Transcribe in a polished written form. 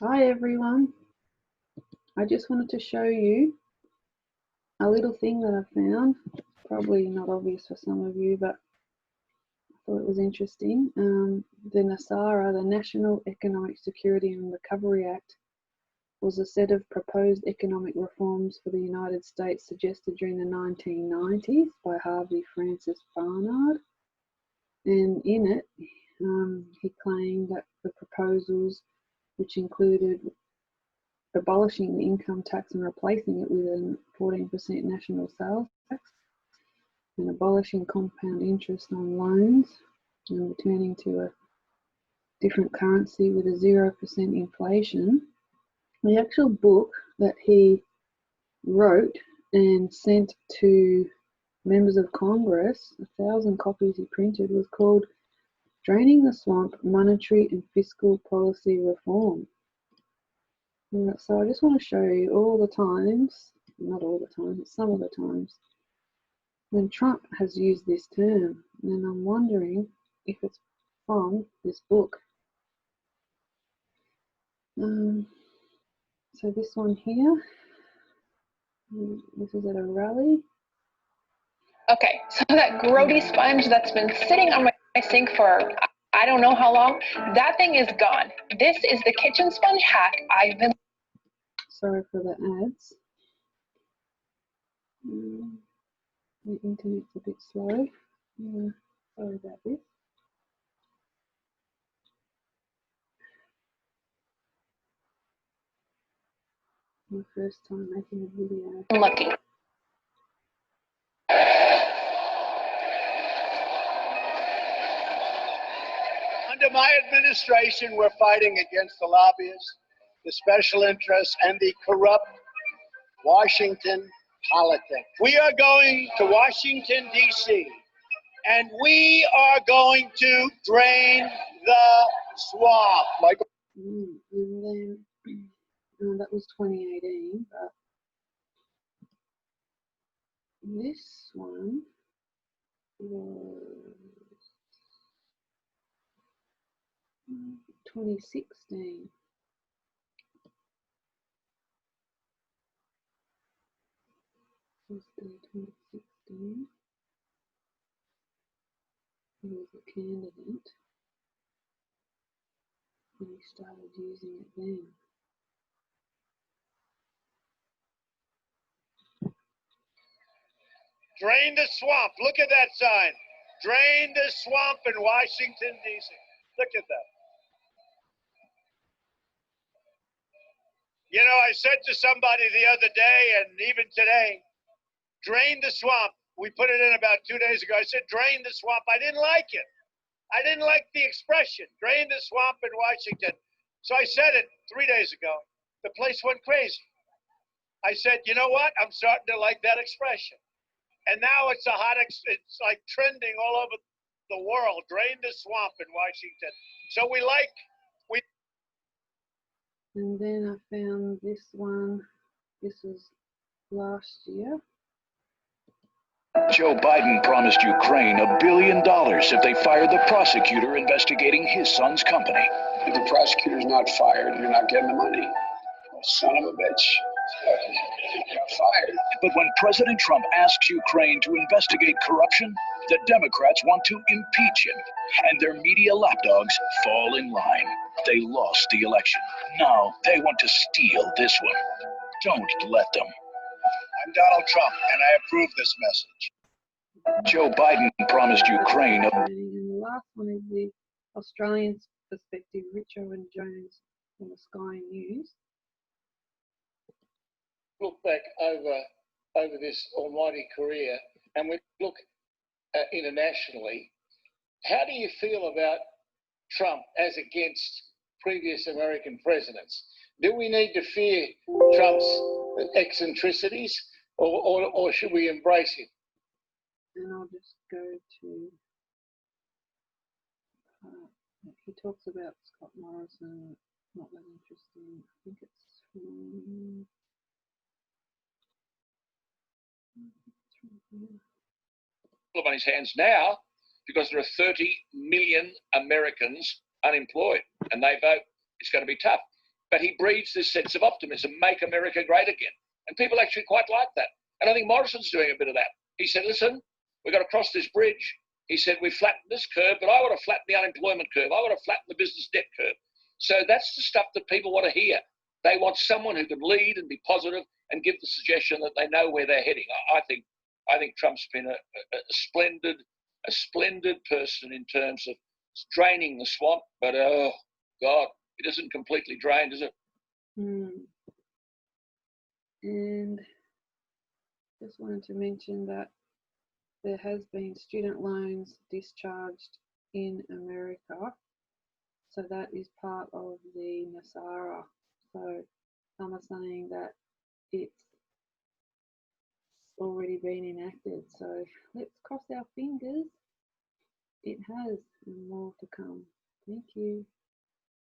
Hi everyone, I just wanted to show you a little thing that I found. Probably not obvious for some of you, but I thought it was interesting. The NESARA, the National Economic Security and Recovery Act, was a set of proposed economic reforms for the United States suggested during the 1990s by Harvey Francis Barnard. And in it, he claimed that the proposals, which included abolishing the income tax and replacing it with a 14% national sales tax, and abolishing compound interest on loans and returning to a different currency with a 0% inflation. The actual book that he wrote and sent to members of Congress, 1,000 copies he printed, was called Draining the Swamp, Monetary and Fiscal Policy Reform. So I just want to show you all the times, not all the times, but some of the times, when Trump has used this term. And I'm wondering if it's from this book. So this one here, this is at a rally. Okay, so that grody sponge that's been sitting on my sink for I don't know how long, that thing is gone. This is the kitchen sponge hack I've been... Sorry for the ads. The internet's a bit slow. Sorry about this. My first time making a video. Lucky. Under my administration, we're fighting against the lobbyists, the special interests, and the corrupt Washington politics. We are going to Washington, D.C., and we are going to drain the swamp. Michael? And then, that was 2018, but this one was 2016. Tuesday 2016. He was a candidate, and he started using it then. Drain the swamp. Look at that sign. Drain the swamp in Washington, D.C. Look at that. You know, I said to somebody the other day, and even today, drain the swamp. We put it in about 2 days ago. I said, drain the swamp. I didn't like it. I didn't like the expression, drain the swamp in Washington. So I said it 3 days ago. The place went crazy. I said, you know what? I'm starting to like that expression. And now it's a hot, it's like trending all over the world. Drain the swamp in Washington. So And then I found this one. This was last year. Joe Biden promised Ukraine $1 billion if they fired the prosecutor investigating his son's company. If the prosecutor's not fired, you're not getting the money. Son of a bitch. Got fired. But when President Trump asks Ukraine to investigate corruption, the Democrats want to impeach him, and their media lapdogs fall in line. They lost the election. Now they want to steal this one. Don't let them. I'm Donald Trump, and I approve this message. Joe Biden promised Ukraine And the last one is the Australian perspective, Rich Owen Jones from the Sky News. Look back over this almighty career, and we look internationally. How do you feel about Trump as against previous American presidents? Do we need to fear Trump's eccentricities, or should we embrace him? And I'll just go to he talks about Scott Morrison. Not that interesting. I think it's from on his hands now because there are 30 million Americans unemployed, and they vote it's going to be tough. but he breeds this sense of optimism, make America great again. And people actually quite like that. And I think Morrison's doing a bit of that. He said, listen, we've got to cross this bridge. He said, we flattened this curve, but I want to flatten the unemployment curve. I want to flatten the business debt curve. So that's the stuff that people want to hear. They want someone who can lead and be positive and give the suggestion that they know where they're heading. I think Trump's been a splendid person in terms of draining the swamp, but oh God, it isn't completely drained, is it? And just wanted to mention that there has been student loans discharged in America, so that is part of the NESARA. So some are saying that it's already been enacted, so let's cross our fingers. It has, and more to come. Thank you.